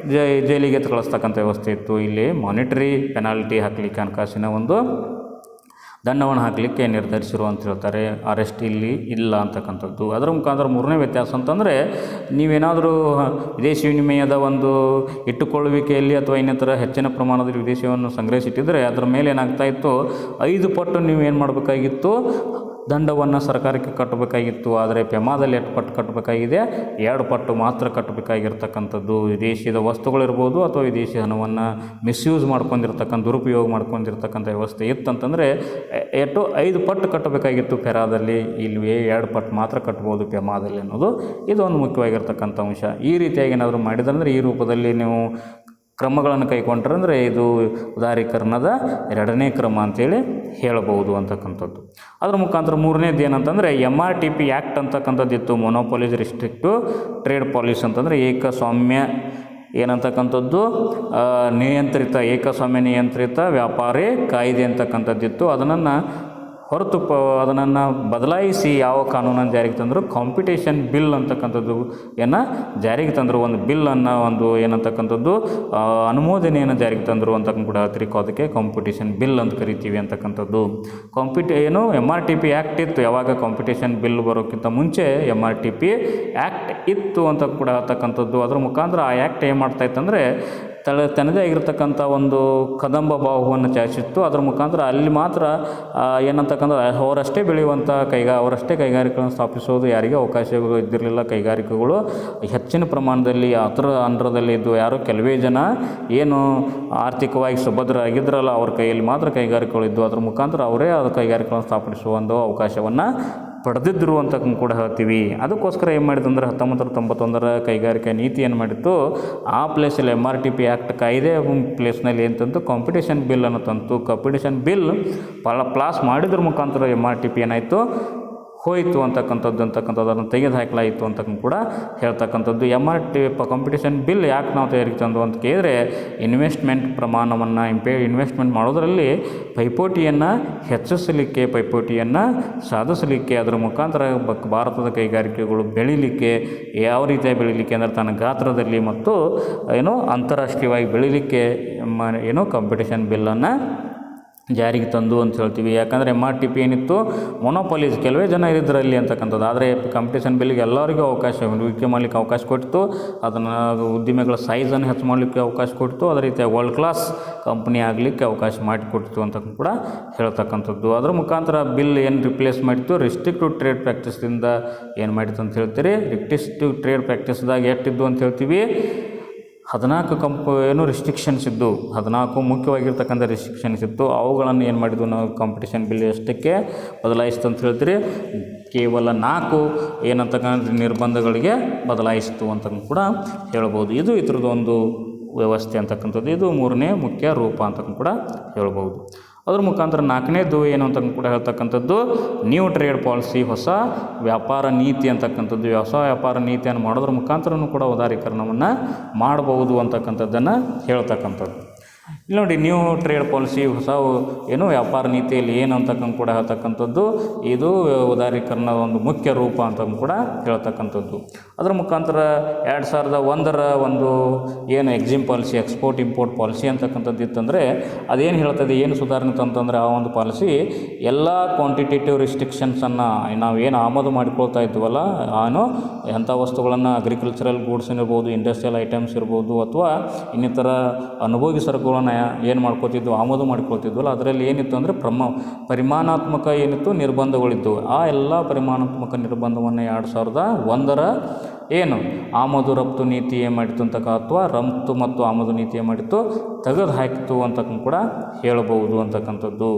ಜೈಲಿಗೆ ಕಳಿಸ್ತಕ್ಕಂಥ ವ್ಯವಸ್ಥೆ ಇತ್ತು. ಇಲ್ಲಿ ಮಾನಿಟರಿ ಪೆನಾಲ್ಟಿ ಹಾಕಲಿಕ್ಕೆ, ಹಣಕಾಸಿನ ಒಂದು ದಂಡವನ್ನು ಹಾಕಲಿಕ್ಕೆ ನಿರ್ಧರಿಸಿರು ಅಂತ ಹೇಳ್ತಾರೆ. ಅರೆಸ್ಟ್ ಇಲ್ಲಿ ಇಲ್ಲ ಅಂತಕ್ಕಂಥದ್ದು. ಅದರ ಮುಖಾಂತರ ಮೂರನೇ ವ್ಯತ್ಯಾಸ ಅಂತಂದರೆ, ನೀವೇನಾದರೂ ವಿದೇಶಿ ವಿನಿಮಯದ ಒಂದು ಇಟ್ಟುಕೊಳ್ಳುವಿಕೆಯಲ್ಲಿ ಅಥವಾ ಇನ್ನಿತರ ಹೆಚ್ಚಿನ ಪ್ರಮಾಣದಲ್ಲಿ ವಿದೇಶಿಯನ್ನು ಸಂಗ್ರಹಿಸಿಟ್ಟಿದ್ದರೆ ಅದರ ಮೇಲೆ ಏನಾಗ್ತಾ ಇತ್ತು, 5 ಪಟ್ಟು ನೀವು ಏನು ಮಾಡಬೇಕಾಗಿತ್ತು, ದಂಡವನ್ನು ಸರ್ಕಾರಕ್ಕೆ ಕಟ್ಟಬೇಕಾಗಿತ್ತು. ಆದರೆ ಪೆಮಾದಲ್ಲಿ 8 ಪಟ್ಟು ಕಟ್ಟಬೇಕಾಗಿದೆ, 2 ಪಟ್ಟು ಮಾತ್ರ ಕಟ್ಟಬೇಕಾಗಿರ್ತಕ್ಕಂಥದ್ದು. ವಿದೇಶಿದ ವಸ್ತುಗಳಿರ್ಬೋದು ಅಥವಾ ವಿದೇಶಿ ಹಣವನ್ನು ಮಿಸ್ಯೂಸ್ ಮಾಡ್ಕೊಂಡಿರ್ತಕ್ಕಂಥ, ದುರುಪಯೋಗ ಮಾಡ್ಕೊಂಡಿರ್ತಕ್ಕಂಥ ವ್ಯವಸ್ಥೆ ಇತ್ತಂತಂದರೆ 5 ಪಟ್ಟು ಕಟ್ಟಬೇಕಾಗಿತ್ತು ಪೆರಾದಲ್ಲಿ. ಇಲ್ಲಿ 2 ಪಟ್ಟು ಮಾತ್ರ ಕಟ್ಬೋದು ಪೆಮಾದಲ್ಲಿ ಅನ್ನೋದು ಇದೊಂದು ಮುಖ್ಯವಾಗಿರ್ತಕ್ಕಂಥ ಅಂಶ. ಈ ರೀತಿಯಾಗಿ ಏನಾದರೂ ಮಾಡಿದಂದರೆ, ಈ ರೂಪದಲ್ಲಿ ನೀವು ಕ್ರಮಗಳನ್ನು ಕೈಗೊಂಡ್ರೆ ಇದು ಉದಾರೀಕರಣದ 2ನೇ ಕ್ರಮ ಅಂತೇಳಿ ಹೇಳಬಹುದು ಅಂತಕ್ಕಂಥದ್ದು. ಅದರ ಮುಖಾಂತರ ಮೂರನೇದು ಏನಂತಂದರೆ, MRTP ಆ್ಯಕ್ಟ್ ಅಂತಕ್ಕಂಥದ್ದಿತ್ತು. ಮೊನೋಪೊಲೀಸ್ ರಿಸ್ಟ್ರಿಕ್ಟಿವ್ ಟ್ರೇಡ್ ಪಾಲಿಸಿ ಅಂತಂದರೆ ಏಕಸ್ವಾಮ್ಯ ಏನಂತಕ್ಕಂಥದ್ದು, ನಿಯಂತ್ರಿತ, ಏಕಸ್ವಾಮ್ಯ ನಿಯಂತ್ರಿತ ವ್ಯಾಪಾರಿ ಕಾಯ್ದೆ ಅಂತಕ್ಕಂಥದ್ದಿತ್ತು. ಅದನ್ನು ಬದಲಾಯಿಸಿ ಯಾವ ಕಾನೂನನ್ನು ಜಾರಿಗೆ ತಂದರು, ಕಾಂಪಿಟೇಷನ್ ಬಿಲ್ ಅಂತಕ್ಕಂಥದ್ದು ಜಾರಿಗೆ ತಂದರು. ಒಂದು ಬಿಲ್ಲನ್ನು ಏನಂತಕ್ಕಂಥದ್ದು ಅನುಮೋದನೆಯನ್ನು ಜಾರಿಗೆ ತಂದರು ಅಂತ ಕೂಡ ಹೇಳ್ತೀರಿ. ಅದಕ್ಕೆ ಕಾಂಪಿಟೇಷನ್ ಬಿಲ್ ಅಂತ ಕರಿತೀವಿ ಅಂತಕ್ಕಂಥದ್ದು. MRTP ಆ್ಯಕ್ಟ್ ಇತ್ತು. ಯಾವಾಗ ಕಾಂಪಿಟೇಷನ್ ಬಿಲ್ ಬರೋಕ್ಕಿಂತ ಮುಂಚೆ MRTP ಆ್ಯಕ್ಟ್ ಇತ್ತು ಅಂತ ಕೂಡ ಹೇಳ್ತಕ್ಕಂಥದ್ದು. ಅದರ ಮುಖಾಂತರ ಆ ಆ್ಯಕ್ಟ್ ಏನು ಮಾಡ್ತಾಯಿತ್ತಂದರೆ, ತನ್ನದೇ ಆಗಿರ್ತಕ್ಕಂಥ ಒಂದು ಕದಂಬ ಭಾವವನ್ನು ಚಾಚಿತ್ತು. ಅದರ ಮುಖಾಂತರ ಅಲ್ಲಿ ಮಾತ್ರ ಏನಂತಕ್ಕಂಥ ಅವರಷ್ಟೇ ಬೆಳೆಯುವಂಥ ಅವರಷ್ಟೇ ಕೈಗಾರಿಕೆಗಳನ್ನು ಸ್ಥಾಪಿಸೋದು ಯಾರಿಗೆ ಅವಕಾಶಗಳು ಇದ್ದಿರಲಿಲ್ಲ. ಕೈಗಾರಿಕೆಗಳು ಹೆಚ್ಚಿನ ಪ್ರಮಾಣದಲ್ಲಿ ಅದರ ಅಂಡರದಲ್ಲಿ ಇದ್ದು, ಯಾರೋ ಕೆಲವೇ ಜನ ಏನು ಆರ್ಥಿಕವಾಗಿ ಸುಭದ್ರ ಆಗಿದ್ರಲ್ಲ ಅವ್ರ ಕೈಯಲ್ಲಿ ಮಾತ್ರ ಕೈಗಾರಿಕೆಗಳು ಇದ್ದು, ಅದರ ಮುಖಾಂತರ ಅವರೇ ಅದು ಕೈಗಾರಿಕೆಗಳನ್ನು ಸ್ಥಾಪಿಸುವ ಒಂದು ಅವಕಾಶವನ್ನು ಪಡೆದಿದ್ದರು ಅಂತ ಕೂಡ ಹೇಳ್ತೀವಿ. ಅದಕ್ಕೋಸ್ಕರ ಏನು ಮಾಡಿದಂದ್ರೆ 1991ರ ಕೈಗಾರಿಕಾ ನೀತಿ ಏನು ಮಾಡಿತ್ತು, ಆ ಪ್ಲೇಸಲ್ಲಿ MRTP ಆ್ಯಕ್ಟ್ ಕಾಯ್ದೆ ಪ್ಲೇಸ್ನಲ್ಲಿ ಏನಂತಂತು ಕಾಂಪಿಟೇಷನ್ ಬಿಲ್ ಅನ್ನು ತಂತು. ಕಾಂಪಿಟೇಷನ್ ಬಿಲ್ ಪಾಸ್ ಮಾಡಿದ್ರ ಮುಖಾಂತರ MRTP ಏನಾಯಿತು, ಹೋಯಿತು ಅಂತಕ್ಕಂಥದ್ದು ಅದನ್ನು ತೆಗೆದು ಹಾಕಲಾಯಿತು ಅಂತ ಕೂಡ ಹೇಳ್ತಕ್ಕಂಥದ್ದು. ಕಾಂಪಿಟೇಷನ್ ಬಿಲ್ ಯಾಕೆ ನಾವು ತಯಾರಿಗೆ ತಂದು ಅಂತ ಕೇಳಿದರೆ, ಇನ್ವೆಸ್ಟ್ಮೆಂಟ್ ಪ್ರಮಾಣವನ್ನು ಇನ್ವೆಸ್ಟ್ಮೆಂಟ್ ಮಾಡೋದರಲ್ಲಿ ಪೈಪೋಟಿಯನ್ನು ಹೆಚ್ಚಿಸಲಿಕ್ಕೆ, ಪೈಪೋಟಿಯನ್ನು ಸಾಧಿಸಲಿಕ್ಕೆ, ಅದರ ಮುಖಾಂತರ ಭಾರತದ ಕೈಗಾರಿಕೆಗಳು ಬೆಳೀಲಿಕ್ಕೆ, ಯಾವ ರೀತಿಯಾಗಿ ಬೆಳೀಲಿಕ್ಕೆ ಅಂದರೆ ತನ್ನ ಗಾತ್ರದಲ್ಲಿ ಮತ್ತು ಅಂತಾರಾಷ್ಟ್ರೀಯವಾಗಿ ಬೆಳೀಲಿಕ್ಕೆ ಕಾಂಪಿಟೇಷನ್ ಬಿಲ್ಲನ್ನು ಜಾರಿಗೆ ತಂದು ಅಂತ ಹೇಳ್ತೀವಿ. ಯಾಕಂದರೆ MRTP ಏನಿತ್ತು, ಮೊನೋಪೊಲೀಸ್ ಕೆಲವೇ ಜನ ಇದ್ರಲ್ಲಿ ಅಂತಕ್ಕಂಥದ್ದು. ಆದರೆ ಕಾಂಪಿಟೇಷನ್ ಬಿಲ್ಗೆ ಎಲ್ಲರಿಗೂ ಅವಕಾಶ ಹೂಡಿಕೆ ಮಾಡಲಿಕ್ಕೆ ಅವಕಾಶ ಕೊಡ್ತು. ಅದನ್ನು ಉದ್ದಿಮೆಗಳ ಸೈಜನ್ನು ಹೆಚ್ಚು ಮಾಡಲಿಕ್ಕೆ ಅವಕಾಶ ಕೊಡ್ತು. ಅದೇ ರೀತಿಯಾಗಿ ವರ್ಲ್ಡ್ ಕ್ಲಾಸ್ ಕಂಪ್ನಿ ಆಗಲಿಕ್ಕೆ ಅವಕಾಶ ಮಾಡಿಕೊಡ್ತು ಅಂತ ಕೂಡ ಹೇಳ್ತಕ್ಕಂಥದ್ದು. ಅದರ ಮುಖಾಂತರ ಬಿಲ್ ಏನು ರಿಪ್ಲೇಸ್ ಮಾಡಿತ್ತು, ರಿಸ್ಟ್ರಿಕ್ಟಿವ್ ಟ್ರೇಡ್ ಪ್ರಾಕ್ಟೀಸ್ದಿಂದ ಏನು ಮಾಡಿತ್ತು ಅಂತ ಹೇಳ್ತೀರಿ. ರಿಸ್ಟ್ರಿಕ್ಟಿವ್ ಟ್ರೇಡ್ ಪ್ರಾಕ್ಟೀಸ್ದಾಗ ಎಷ್ಟಿದ್ದು ಅಂತ ಹೇಳ್ತೀವಿ, 14 ರಿಸ್ಟ್ರಿಕ್ಷನ್ಸ್ ಇದ್ದು, 14 ಮುಖ್ಯವಾಗಿರ್ತಕ್ಕಂಥ ರಿಸ್ಟ್ರಿಕ್ಷನ್ಸ್ ಇತ್ತು. ಅವುಗಳನ್ನು ಏನು ಮಾಡಿದ್ವು ನಾವು ಕಾಂಪಿಟೇಷನ್ ಬಿಲ್ ಎಷ್ಟಕ್ಕೆ ಬದಲಾಯಿಸ್ತು ಅಂತ ಹೇಳ್ತೀರಿ, ಕೇವಲ 4 ಏನಂತಕ್ಕಂಥ ನಿರ್ಬಂಧಗಳಿಗೆ ಬದಲಾಯಿಸ್ತು ಅಂತ ಕೂಡ ಹೇಳ್ಬೋದು. ಇದು ಇದರದೊಂದು ವ್ಯವಸ್ಥೆ ಅಂತಕ್ಕಂಥದ್ದು. ಇದು ಮೂರನೇ ಮುಖ್ಯ ರೂಪ ಅಂತ ಕೂಡ ಹೇಳ್ಬೋದು. ಅದ್ರ ಮುಖಾಂತರ 4ನೇದು ಏನು ಅಂತ ಕೂಡ ಹೇಳ್ತಕ್ಕಂಥದ್ದು, ನ್ಯೂ ಟ್ರೇಡ್ ಪಾಲಿಸಿ, ಹೊಸ ವ್ಯಾಪಾರ ನೀತಿ ಅಂತಕ್ಕಂಥದ್ದು. ಹೊಸ ವ್ಯಾಪಾರ ನೀತಿಯನ್ನು ಮಾಡೋದ್ರ ಮುಖಾಂತರನೂ ಕೂಡ ಉದಾರೀಕರಣವನ್ನು ಮಾಡಬಹುದು ಅಂತಕ್ಕಂಥದ್ದನ್ನು ಹೇಳ್ತಕ್ಕಂಥದ್ದು. ಇಲ್ಲಿ ನೋಡಿ, ನ್ಯೂ ಟ್ರೇಡ್ ಪಾಲಿಸಿ, ಹೊಸ ವ್ಯಾಪಾರ ನೀತಿಯಲ್ಲಿ ಏನು ಅಂತಕ್ಕಂಥ ಕೂಡ ಹೇಳ್ತಕ್ಕಂಥದ್ದು. ಇದು ಉದಾರೀಕರಣದ ಒಂದು ಮುಖ್ಯ ರೂಪ ಅಂತ ಕೂಡ ಹೇಳ್ತಕ್ಕಂಥದ್ದು. ಅದರ ಮುಖಾಂತರ 2001ರ ಒಂದು Exim policy, export import policy ಅಂತಕ್ಕಂಥದ್ದು ಇತ್ತಂದರೆ ಅದೇನು ಹೇಳ್ತದೆ, ಏನು ಸುಧಾರಣೆ ತಂತಂದರೆ, ಆ ಒಂದು ಪಾಲಿಸಿ ಎಲ್ಲ ಕ್ವಾಂಟಿಟೇಟಿವ್ ರಿಸ್ಟ್ರಿಕ್ಷನ್ಸನ್ನು ನಾವೇನು ಆಮದು ಮಾಡಿಕೊಳ್ತಾ ಇದ್ವಲ್ಲ, ಅಂಥ ವಸ್ತುಗಳನ್ನು ಅಗ್ರಿಕಲ್ಚರಲ್ ಗೂಡ್ಸ್ ಇರ್ಬೋದು, ಇಂಡಸ್ಟ್ರಿಯಲ್ ಐಟಮ್ಸ್ ಇರ್ಬೋದು, ಅಥವಾ ಇನ್ನಿತರ ಅನುಭೋಗಿ ಸರಕುಗಳನ್ನು ಏನು ಮಾಡ್ಕೋತಿದ್ವು, ಆಮದು ಮಾಡ್ಕೊಳ್ತಿದ್ವಲ್ಲ, ಅದರಲ್ಲಿ ಏನಿತ್ತು ಅಂದರೆ ಪರಿಮಾಣಾತ್ಮಕ ನಿರ್ಬಂಧಗಳಿದ್ದು. ಆ ಎಲ್ಲ ಪರಿಮಾಣಾತ್ಮಕ ನಿರ್ಬಂಧವನ್ನು 2001ರ ಆಮದು ರಫ್ತು ನೀತಿ ಏನು ಮಾಡಿತ್ತು ಅಥವಾ ರಫ್ತು ಮತ್ತು ಆಮದು ನೀತಿ ಏನು ಮಾಡಿತ್ತು, ತೆಗೆದು ಹಾಕಿತು ಅಂತ ಕೂಡ ಹೇಳಬಹುದು ಅಂತಕ್ಕಂಥದ್ದು.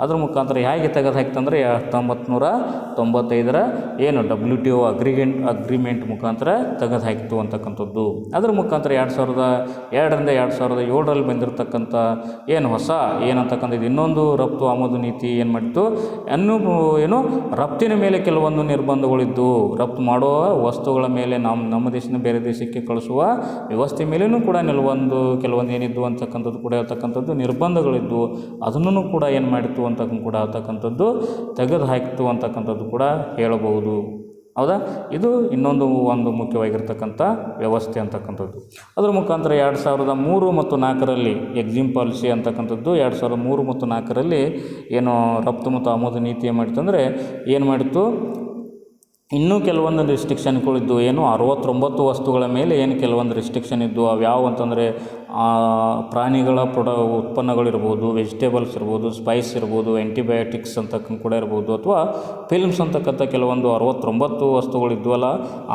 ಅದ್ರ ಮುಖಾಂತರ ಹೇಗೆ ತೆಗೆದು ಹಾಕಿತಂದರೆ 1995ರ WTO ಅಗ್ರಿಮೆಂಟ್ ಮುಖಾಂತರ ತೆಗೆದು ಹಾಕಿತು ಅಂತಕ್ಕಂಥದ್ದು. ಅದರ ಮುಖಾಂತರ 2002ರಿಂದ 2007ರಲ್ಲಿ ಬಂದಿರತಕ್ಕಂಥ ಹೊಸ ಏನಂತಕ್ಕಂಥದ್ದು ಇನ್ನೊಂದು ರಫ್ತು ಆಮದು ನೀತಿ ಏನು ಮಾಡಿತ್ತು, ರಫ್ತಿನ ಮೇಲೆ ಕೆಲವೊಂದು ನಿರ್ಬಂಧಗಳಿದ್ದು, ರಫ್ತು ಮಾಡುವ ವಸ್ತುಗಳ ಮೇಲೆ ನಮ್ಮ ದೇಶದಿಂದ ಬೇರೆ ದೇಶಕ್ಕೆ ಕಳಿಸುವ ವ್ಯವಸ್ಥೆ ಮೇಲೂ ಕೂಡ ಕೆಲವೊಂದು ಏನಿದ್ದು ಅಂತಕ್ಕಂಥದ್ದು ಕೂಡ ಹೇಳ್ತಕ್ಕಂಥದ್ದು ನಿರ್ಬಂಧಗಳಿದ್ದು, ಅದನ್ನು ಕೂಡ ಏನು ಮಾಡಿತ್ತು ಅಂತ ಕೂಡ ಹೇಳ್ತಕ್ಕಂಥದ್ದು ತೆಗೆದು ಹಾಕಿತು ಅಂತಕ್ಕಂಥದ್ದು ಕೂಡ ಹೇಳಬಹುದು. ಹೌದಾ. ಇದು ಒಂದು ಮುಖ್ಯವಾಗಿರ್ತಕ್ಕಂಥ ವ್ಯವಸ್ಥೆ ಅಂತಕ್ಕಂಥದ್ದು. ಅದರ ಮುಖಾಂತರ 2003 ಮತ್ತು 2004ರಲ್ಲಿ ಎಕ್ಸಿಮ್ ಪಾಲಿಸಿ ಅಂತಕ್ಕಂಥದ್ದು 2003 ಮತ್ತು 2004ರಲ್ಲಿ ಏನು ರಫ್ತು ಮತ್ತು ಆಮದು ನೀತಿ ಏನು ಮಾಡಿತ್ತು ಏನು ಮಾಡಿತ್ತು, ಇನ್ನೂ ಕೆಲವೊಂದು ರಿಸ್ಟ್ರಿಕ್ಷನ್ಗಳಿದ್ದು. ಏನು 69 ವಸ್ತುಗಳ ಮೇಲೆ ಏನು ಕೆಲವೊಂದು ರಿಸ್ಟ್ರಿಕ್ಷನ್ ಇದ್ದು. ಅವು ಯಾವುವು ಅಂತಂದರೆ ಪ್ರಾಣಿಗಳ ಉತ್ಪನ್ನಗಳಿರ್ಬೋದು, ವೆಜಿಟೇಬಲ್ಸ್ ಇರ್ಬೋದು, ಸ್ಪೈಸ್ ಇರ್ಬೋದು, ಆ್ಯಂಟಿಬಯೋಟಿಕ್ಸ್ ಅಂತಕ್ಕಂಥ ಕೂಡ ಇರ್ಬೋದು, ಅಥವಾ ಫಿಲ್ಮ್ಸ್ ಅಂತಕ್ಕಂಥ ಕೆಲವೊಂದು 69 ವಸ್ತುಗಳಿದ್ವಲ್ಲ,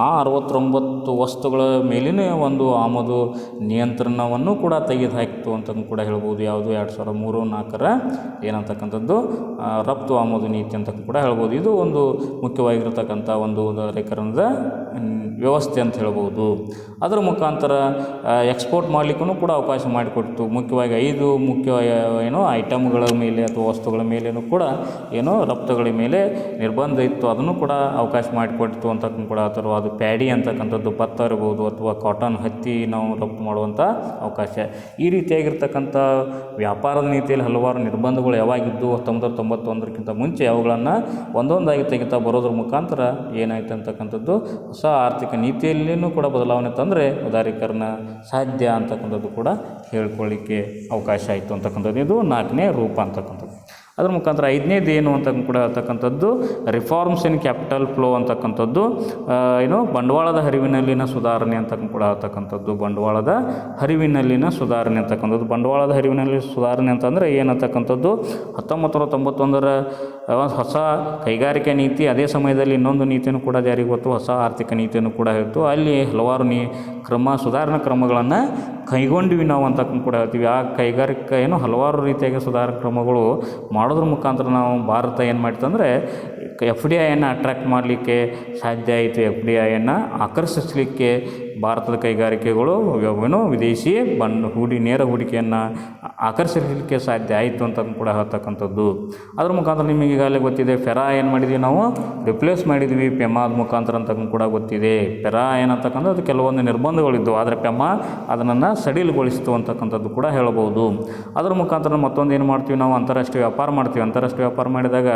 ಆ 69 ವಸ್ತುಗಳ ಮೇಲಿನ ಒಂದು ಆಮದು ನಿಯಂತ್ರಣವನ್ನು ಕೂಡ ತೆಗೆದುಹಾಕಿತ್ತು ಅಂತಂದು ಕೂಡ ಹೇಳ್ಬೋದು. ಯಾವುದು 2003-2004ರ ಏನಂತಕ್ಕಂಥದ್ದು ರಫ್ತು ಆಮದು ನೀತಿ ಅಂತ ಕೂಡ ಹೇಳ್ಬೋದು. ಇದು ಒಂದು ಮುಖ್ಯವಾಗಿರ್ತಕ್ಕಂಥ ಒಂದು ಉದಾರೀಕರಣದ ವ್ಯವಸ್ಥೆ ಅಂತ ಹೇಳ್ಬೋದು. ಅದರ ಮುಖಾಂತರ ಎಕ್ಸ್ಪೋರ್ಟ್ ಮಾಡಲಿಕ್ಕೂ ಕೂಡ ಅವಕಾಶ ಮಾಡಿಕೊಡ್ತು. ಮುಖ್ಯವಾಗಿ 5 ಐಟಮ್ಗಳ ಮೇಲೆ ಅಥವಾ ವಸ್ತುಗಳ ಮೇಲೇನೂ ಕೂಡ ರಫ್ತುಗಳ ಮೇಲೆ ನಿರ್ಬಂಧ ಇತ್ತು. ಅದನ್ನು ಕೂಡ ಅವಕಾಶ ಮಾಡಿಕೊಡ್ತು ಅಂತಕ್ಕಂಥ ಕೂಡ ಅಥವಾ ಅದು ಪ್ಯಾಡಿ ಅಂತಕ್ಕಂಥದ್ದು ಭತ್ತ ಇರ್ಬೋದು ಅಥವಾ ಕಾಟನ್ ಹತ್ತಿ ನಾವು ರಫ್ತು ಮಾಡುವಂಥ ಅವಕಾಶ. ಈ ರೀತಿಯಾಗಿರ್ತಕ್ಕಂಥ ವ್ಯಾಪಾರದ ನೀತಿಯಲ್ಲಿ ಹಲವಾರು ನಿರ್ಬಂಧಗಳು ಯಾವಾಗಿದ್ದು 1991ಕ್ಕಿಂತ ಮುಂಚೆ ಅವುಗಳನ್ನು ಒಂದೊಂದಾಗಿ ತೆಗಿತಾ ಬರೋದ್ರ ಮುಖಾಂತರ ಏನಾಯ್ತು ಅಂತಕ್ಕಂಥದ್ದು ಹೊಸ ಆರ್ಥಿಕ ನೀತಿಯಲ್ಲಿಯೂ ಕೂಡ ಬದಲಾವಣೆ ತಂದರೆ ಉದಾರೀಕರಣ ಸಾಧ್ಯ ಅಂತಕ್ಕಂಥದ್ದು ಕೂಡ ಹೇಳ್ಕೊಳ್ಳಿಕ್ಕೆ ಅವಕಾಶ ಆಯಿತು ಅಂತಕ್ಕಂಥದ್ದು. ಇದು 4ನೇ ರೂಪ ಅಂತಕ್ಕಂಥದ್ದು. ಅದ್ರ ಮುಖಾಂತರ 5ನೇದು ಏನು ಅಂತ ಕೂಡ ಹೇಳ್ತಕ್ಕಂಥದ್ದು ರಿಫಾರ್ಮ್ಸ್ ಇನ್ ಕ್ಯಾಪಿಟಲ್ ಫ್ಲೋ ಅಂತಕ್ಕಂಥದ್ದು. ಬಂಡವಾಳದ ಹರಿವಿನಲ್ಲಿನ ಸುಧಾರಣೆ ಅಂತ ಕೂಡ ಹೇಳ್ತಕ್ಕಂಥದ್ದು. ಬಂಡವಾಳದ ಹರಿವಿನಲ್ಲಿನ ಸುಧಾರಣೆ ಅಂತಕ್ಕಂಥದ್ದು. ಬಂಡವಾಳದ ಹರಿವಿನಲ್ಲಿ ಸುಧಾರಣೆ ಅಂತಂದರೆ ಏನಂತಕ್ಕಂಥದ್ದು 1991ರ ಹೊಸ ಕೈಗಾರಿಕಾ ನೀತಿ, ಅದೇ ಸಮಯದಲ್ಲಿ ಇನ್ನೊಂದು ನೀತಿಯನ್ನು ಕೂಡ ಜಾರಿಗೆ ಬಂತು, ಹೊಸ ಆರ್ಥಿಕ ನೀತಿಯನ್ನು ಕೂಡ ಹೇಳ್ತು. ಅಲ್ಲಿ ಹಲವಾರು ಸುಧಾರಣಾ ಕ್ರಮಗಳನ್ನು ಕೈಗೊಂಡ್ವಿ ನಾವು ಅಂತಕ್ಕಂಥ ಕೂಡ ಹೇಳ್ತೀವಿ. ಆ ಕೈಗಾರಿಕಾ ಹಲವಾರು ರೀತಿಯಾಗಿ ಸುಧಾರಣಾ ಕ್ರಮಗಳು ಮಾಡೋದ್ರ ಮುಖಾಂತರ ನಾವು ಭಾರತ ಏನು ಮಾಡ್ತಂದರೆ FDIಯನ್ನು ಅಟ್ರ್ಯಾಕ್ಟ್ ಮಾಡಲಿಕ್ಕೆ ಸಾಧ್ಯ ಆಯಿತು. FDIಯನ್ನು ಆಕರ್ಷಿಸಲಿಕ್ಕೆ ಭಾರತದ ಕೈಗಾರಿಕೆಗಳು ವಿದೇಶಿ ನೇರ ಹೂಡಿಕೆಯನ್ನು ಆಕರ್ಷಿಸಲಿಕ್ಕೆ ಸಾಧ್ಯ ಆಯಿತು ಅಂತ ಕೂಡ ಹೇಳ್ತಕ್ಕಂಥದ್ದು. ಅದ್ರ ಮುಖಾಂತರ ನಿಮಗೆ ಈಗಾಗಲೇ ಗೊತ್ತಿದೆ, ಫೆರಾ ಏನು ಮಾಡಿದ್ವಿ ನಾವು ರಿಪ್ಲೇಸ್ ಮಾಡಿದ್ವಿ ಪೆಮಾದ ಮುಖಾಂತರ ಅಂತ ಕೂಡ ಗೊತ್ತಿದೆ. ಫೆರಾ ಏನಂತಕ್ಕಂಥ ಅದು ಕೆಲವೊಂದು ನಿರ್ಬಂಧಗಳಿದ್ದು, ಆದರೆ ಪೆಮಾ ಅದನ್ನು ಸಡಿಲಗೊಳಿಸ್ತು ಅಂತಕ್ಕಂಥದ್ದು ಕೂಡ ಹೇಳ್ಬೋದು. ಅದರ ಮುಖಾಂತರ ಮತ್ತೊಂದು ಏನು ಮಾಡ್ತೀವಿ ನಾವು ಅಂತಾರಾಷ್ಟ್ರೀಯ ವ್ಯಾಪಾರ ಮಾಡ್ತೀವಿ. ಅಂತಾರಾಷ್ಟ್ರೀಯ ವ್ಯಾಪಾರ ಮಾಡಿದಾಗ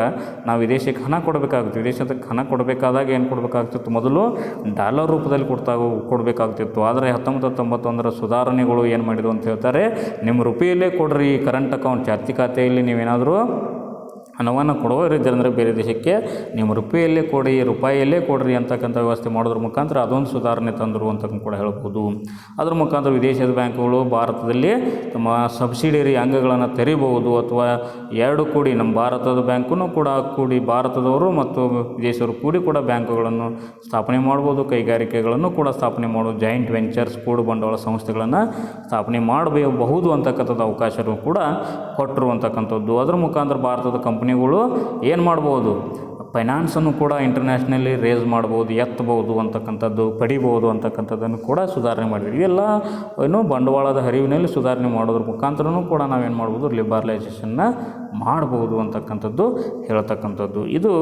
ನಾವು ವಿದೇಶಕ್ಕೆ ಹಣ ಕೊಡಬೇಕಾಗುತ್ತೆ. ವಿದೇಶಕ್ಕೆ ಹಣ ಕೊಡಬೇಕಾದಾಗ ಏನು ಕೊಡಬೇಕಾಗ್ತಿತ್ತು, ಮೊದಲು ಡಾಲರ್ ರೂಪದಲ್ಲಿ ಕೊಡಬೇಕಾಗ್ತಿತ್ತು. ಆದರೆ 1991ರ ಸುಧಾರಣೆಗಳು ಏನು ಮಾಡಿದ್ವು ಅಂತ ಹೇಳ್ತಾರೆ, ನಿಮ್ಮ ರೂಪಾಯಲ್ಲೇ ಕೊಡ್ರಿ, ಕರೆಂಟ್ ಅಕೌಂಟ್ ಚಾಲ್ತಿ ಖಾತೆಯಲ್ಲಿ ನೀವೇನಾದರೂ ಹಣವನ್ನು ಕೊಡೋರಿದ್ದರೆ ಬೇರೆ ದೇಶಕ್ಕೆ ನೀವು ರೂಪಾಯಿಯಲ್ಲೇ ಕೊಡ್ರಿ ಅಂತಕ್ಕಂಥ ವ್ಯವಸ್ಥೆ ಮಾಡೋದ್ರ ಮುಖಾಂತರ ಅದೊಂದು ಸುಧಾರಣೆ ತಂದರು ಅಂತ ಕೂಡ ಹೇಳ್ಬೋದು. ಅದ್ರ ಮುಖಾಂತರ ವಿದೇಶದ ಬ್ಯಾಂಕ್ಗಳು ಭಾರತದಲ್ಲಿ ತಮ್ಮ ಸಬ್ಸಿಡಿಯರಿ ಅಂಗಗಳನ್ನು ತೆರೀಬಹುದು, ಅಥವಾ ಎರಡು ಕೂಡಿ ನಮ್ಮ ಭಾರತದ ಬ್ಯಾಂಕನ್ನು ಕೂಡ ಕೂಡಿ ಭಾರತದವರು ಮತ್ತು ವಿದೇಶಿಯವರು ಕೂಡ ಬ್ಯಾಂಕುಗಳನ್ನು ಸ್ಥಾಪನೆ ಮಾಡ್ಬೋದು, ಕೈಗಾರಿಕೆಗಳನ್ನು ಕೂಡ ಸ್ಥಾಪನೆ ಮಾಡ್ಬೋದು, ಜಾಯಿಂಟ್ ವೆಂಚರ್ಸ್ ಬಂಡವಾಳ ಸಂಸ್ಥೆಗಳನ್ನು ಸ್ಥಾಪನೆ ಮಾಡಬಹುದು ಅಂತಕ್ಕಂಥದ್ದು ಅವಕಾಶಗಳು ಕೂಡ ಕೊಟ್ಟರು ಅಂತಕ್ಕಂಥದ್ದು. ಅದರ ಮುಖಾಂತರ ಭಾರತದ ಕಂಪ್ನಿಗಳು ಏನು ಮಾಡ್ಬೋದು, ಫೈನಾನ್ಸನ್ನು ಕೂಡ ಇಂಟರ್ನ್ಯಾಷನಲಿ ರೇಸ್ ಮಾಡ್ಬೋದು, ಎತ್ತಬಹುದು ಅಂತಕ್ಕಂಥದ್ದು, ಪಡಿಬೋದು ಅಂತಕ್ಕಂಥದ್ದನ್ನು ಕೂಡ ಸುಧಾರಣೆ ಮಾಡಿದ್ವಿ. ಇವೆಲ್ಲ ಬಂಡವಾಳದ ಹರಿವಿನಲ್ಲಿ ಸುಧಾರಣೆ ಮಾಡೋದ್ರ ಮುಖಾಂತರನೂ ಕೂಡ ನಾವೇನು ಮಾಡ್ಬೋದು, ಲಿಬರಲೈಸೇಷನ್ನ ಮಾಡ್ಬೋದು ಅಂತಕ್ಕಂಥದ್ದು ಹೇಳ್ತಕ್ಕಂಥದ್ದು. ಇದು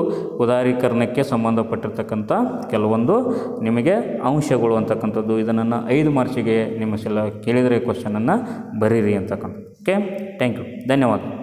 ಉದಾರೀಕರಣಕ್ಕೆ ಸಂಬಂಧಪಟ್ಟಿರ್ತಕ್ಕಂಥ ಕೆಲವೊಂದು ನಿಮಗೆ ಅಂಶಗಳು ಅಂತಕ್ಕಂಥದ್ದು. ಇದನ್ನು 5 ಮಾರ್ಕ್ಸಿಗೆ ನಿಮ್ಮ ಕೇಳಿದರೆ ಕ್ವಶನನ್ನು ಬರೀರಿ ಅಂತಕ್ಕಂಥದ್ದು. ಓಕೆ, ಥ್ಯಾಂಕ್ ಯು, ಧನ್ಯವಾದ.